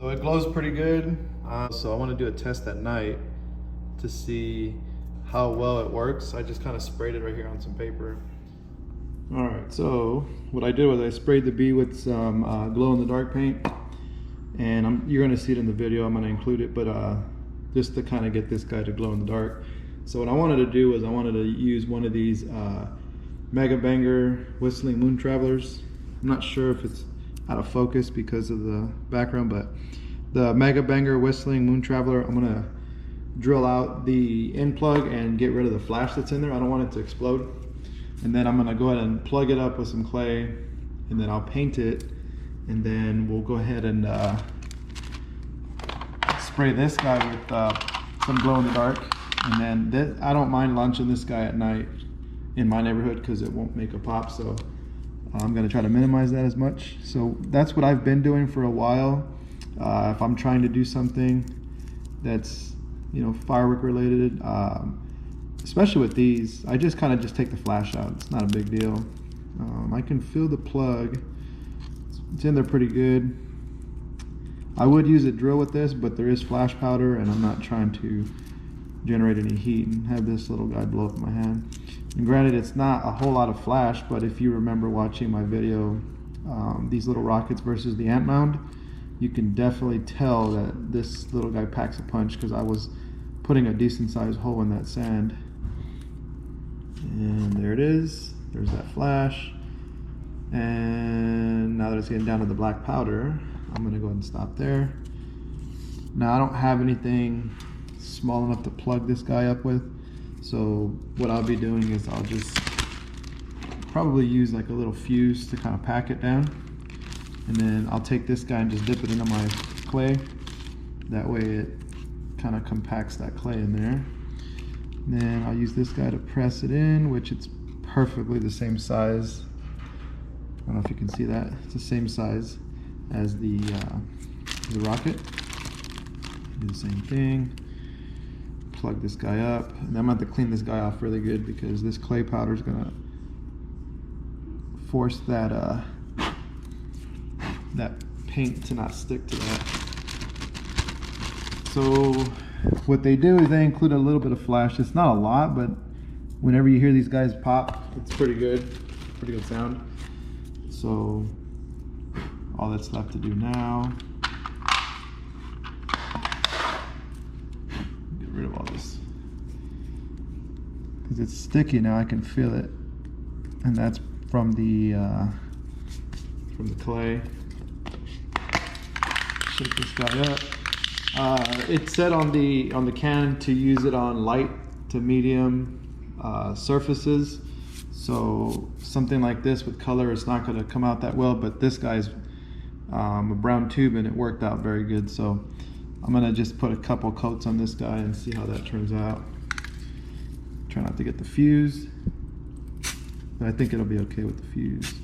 So it glows pretty good. So I want to do a test at night to see how well it works. I just kind of sprayed it right here on some paper. All right, so what I did was I sprayed the bee with some glow-in-the-dark paint, and you're gonna see it in the video. I'm gonna include it, but just to kind of get this guy to glow in the dark. So what I wanted to do was I wanted to use one of these Mega Banger Whistling Moon Travelers. I'm not sure if it's out of focus because of the background, but the Mega Banger Whistling Moon Traveler, I'm gonna drill out the end plug and get rid of the flash that's in there. I don't want it to explode. And then I'm gonna go ahead and plug it up with some clay, and then I'll paint it, and then we'll go ahead and spray this guy with some glow in the dark. And then I don't mind launching this guy at night in my neighborhood because it won't make a pop, so I'm gonna try to minimize that as much. So that's what I've been doing for a while. If I'm trying to do something that's, you know, firework related, especially with these, I just kind of just take the flash out. It's not a big deal. I can feel the plug. It's in there pretty good. I would use a drill with this, but there is flash powder, and I'm not trying to generate any heat and have this little guy blow up in my hand. And granted, it's not a whole lot of flash, but if you remember watching my video, these little rockets versus the ant mound, you can definitely tell that this little guy packs a punch because I was putting a decent sized hole in that sand. And there it is. There's that flash. And now that it's getting down to the black powder, I'm gonna go ahead and stop there. Now I don't have anything small enough to plug this guy up with. So what I'll be doing is I'll just probably use like a little fuse to kind of pack it down. And then I'll take this guy and just dip it into my clay. That way it kind of compacts that clay in there. And then I'll use this guy to press it in, which it's perfectly the same size. I don't know if you can see that. It's the same size as the rocket. Do the same thing. Plug this guy up. And I'm going to have to clean this guy off really good because this clay powder is going to force that that paint to not stick to that. So what they do is they include a little bit of flash. It's not a lot, but whenever you hear these guys pop, it's pretty good sound. So all that's left to do now, get rid of all this, because it's sticky now. I can feel it, and that's from the clay. Shake this guy up. It said on the can to use it on light to medium surfaces. So something like this with color, it's not going to come out that well. But this guy's a brown tube, and it worked out very good. So I'm going to just put a couple coats on this guy and see how that turns out. Try not to get the fuse, but I think it'll be okay with the fuse.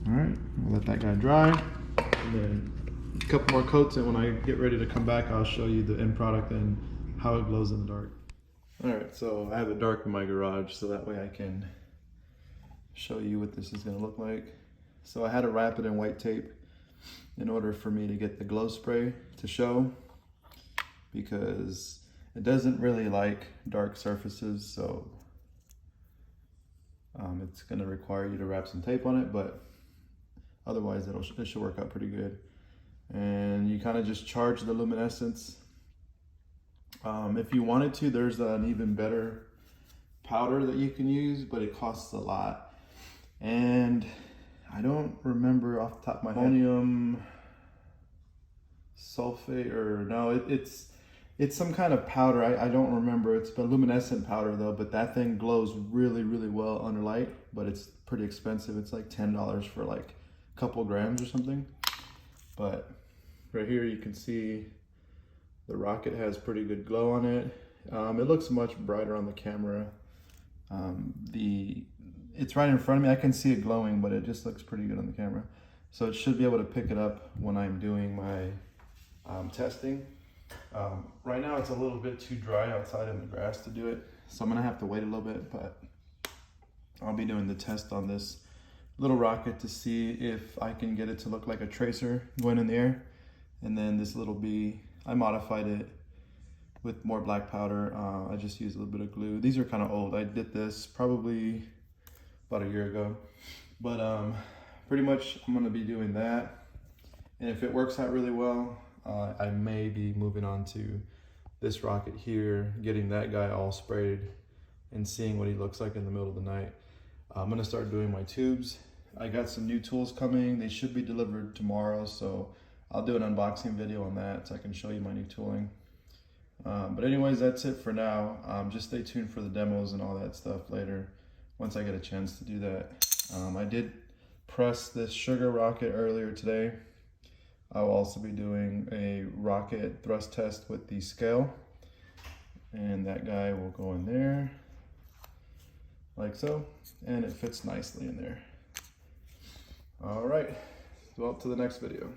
All right, I'll let that guy dry, and then a couple more coats, and when I get ready to come back, I'll show you the end product and how it glows in the dark. All right, so I have it dark in my garage, so that way I can show you what this is gonna look like. So I had to wrap it in white tape in order for me to get the glow spray to show, because it doesn't really like dark surfaces, so it's gonna require you to wrap some tape on it, but otherwise it should work out pretty good. And you kind of just charge the luminescence. If you wanted to, there's an even better powder that you can use, but it costs a lot. And I don't remember off the top of my head. Ammonium sulfate, or no, it's some kind of powder. I don't remember. It's a luminescent powder though, but that thing glows really, really well under light, but it's pretty expensive. It's like $10 for like a couple grams or something. But right here you can see the rocket has pretty good glow on it. It looks much brighter on the camera. It's right in front of me. I can see it glowing, but it just looks pretty good on the camera. So it should be able to pick it up when I'm doing my testing. Right now it's a little bit too dry outside in the grass to do it, so I'm gonna have to wait a little bit, but I'll be doing the test on this little rocket to see if I can get it to look like a tracer going in the air. And then this little bee, I modified it with more black powder. I just used a little bit of glue. These are kind of old. I did this probably about a year ago. But pretty much I'm gonna be doing that. And if it works out really well, I may be moving on to this rocket here, getting that guy all sprayed and seeing what he looks like in the middle of the night. I'm gonna start doing my tubes. I got some new tools coming. They should be delivered tomorrow, so I'll do an unboxing video on that so I can show you my new tooling. But anyways, that's it for now. Just stay tuned for the demos and all that stuff later once I get a chance to do that. I did press this sugar rocket earlier today. I'll also be doing a rocket thrust test with the scale. And that guy will go in there like so, and it fits nicely in there. All right, well, to the next video.